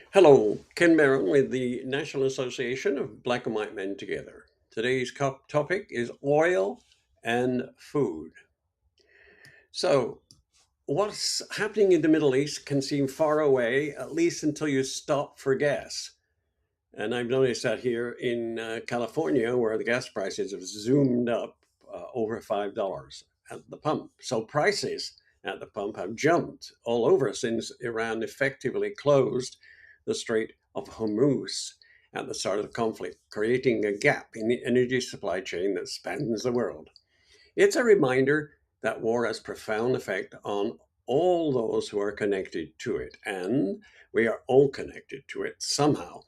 Hello, Ken Barron with the National Association of Black and White Men Together. Today's topic is oil and food. So, what's happening in the Middle East can seem far away, at least until you stop for gas. And I've noticed that here in California, where the gas prices have zoomed up over $5 at the pump. So, prices at the pump have jumped all over since Iran effectively closed the Strait of Hormuz at the start of the conflict, creating a gap in the energy supply chain that spans the world. It's a reminder that war has profound effect on all those who are connected to it, and we are all connected to it somehow.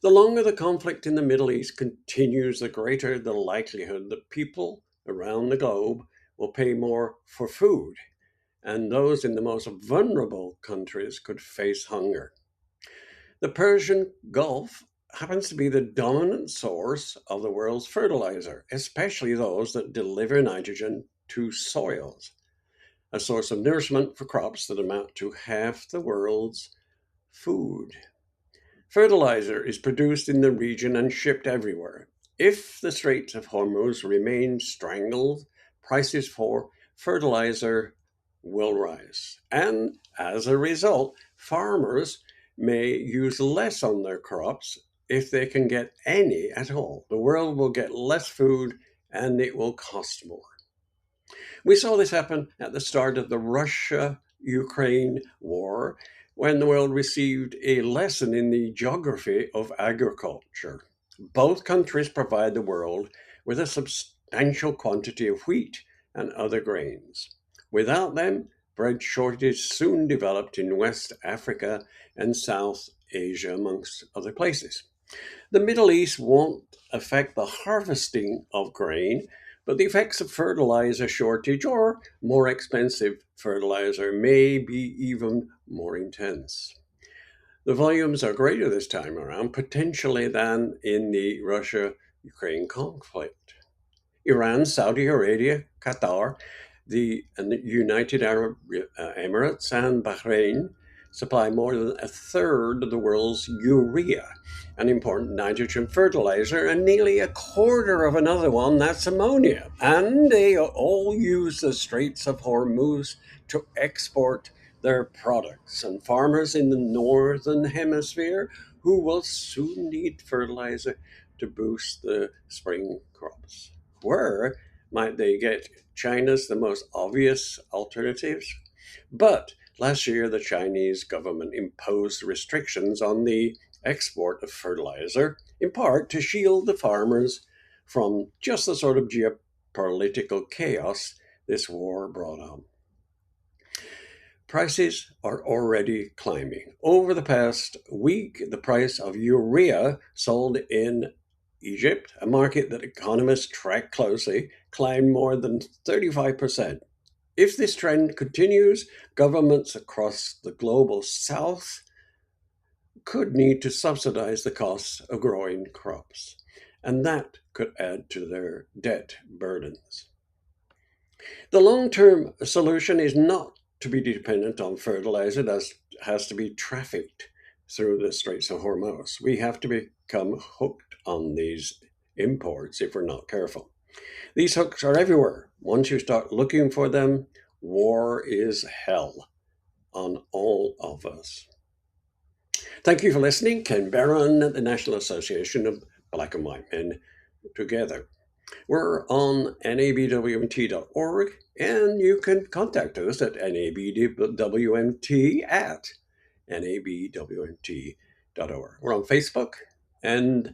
The longer the conflict in the Middle East continues, the greater the likelihood that people around the globe will pay more for food, and those in the most vulnerable countries could face hunger. The Persian Gulf happens to be the dominant source of the world's fertilizer, especially those that deliver nitrogen to soils, a source of nourishment for crops that amount to half the world's food. Fertilizer is produced in the region and shipped everywhere. If the Straits of Hormuz remain strangled, prices for fertilizer will rise. And as a result, farmers may use less on their crops if they can get any at all. The world will get less food and it will cost more. We saw this happen at the start of the Russia Ukraine war when the world received a lesson in the geography of agriculture. Both countries provide the world with a substantial quantity of wheat and other grains. Without them, bread shortages soon developed in West Africa and South Asia, amongst other places. The Middle East won't affect the harvesting of grain, but the effects of fertilizer shortage or more expensive fertilizer may be even more intense. The volumes are greater this time around, potentially than in the Russia Ukraine conflict. Iran, Saudi Arabia, Qatar, and the United Arab Emirates, and Bahrain supply more than a third of the world's urea, an important nitrogen fertilizer, and nearly a quarter of another one that's ammonia. And they all use the Straits of Hormuz to export their products. And farmers in the northern hemisphere who will soon need fertilizer to boost the spring crops. Where might they get China's the most obvious alternatives? But last year, the Chinese government imposed restrictions on the export of fertilizer, in part to shield the farmers from just the sort of geopolitical chaos this war brought on. Prices are already climbing. Over the past week, the price of urea sold in Egypt, a market that economists track closely, climbed more than 35%. If this trend continues, governments across the global south could need to subsidize the costs of growing crops, and that could add to their debt burdens. The long term solution is not to be dependent on fertilizer that has to be trafficked through the Straits of Hormuz. We have to become hooked on these imports if we're not careful. These hooks are everywhere. Once you start looking for them, war is hell on all of us. Thank you for listening. Ken Barron at the National Association of Black and White Men Together. We're on nabwmt.org, and you can contact us at nabwmt at nabwmt.org. We're on Facebook and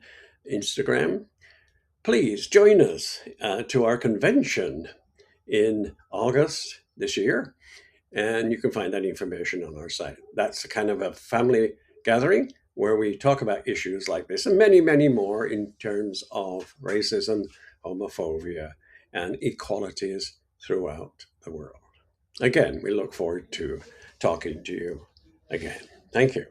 Instagram. Please join us to our convention in August this year, and you can find that information on our site. That's a kind of a family gathering where we talk about issues like this and many, many more in terms of racism, homophobia, and equalities throughout the world. Again, we look forward to talking to you again. Thank you.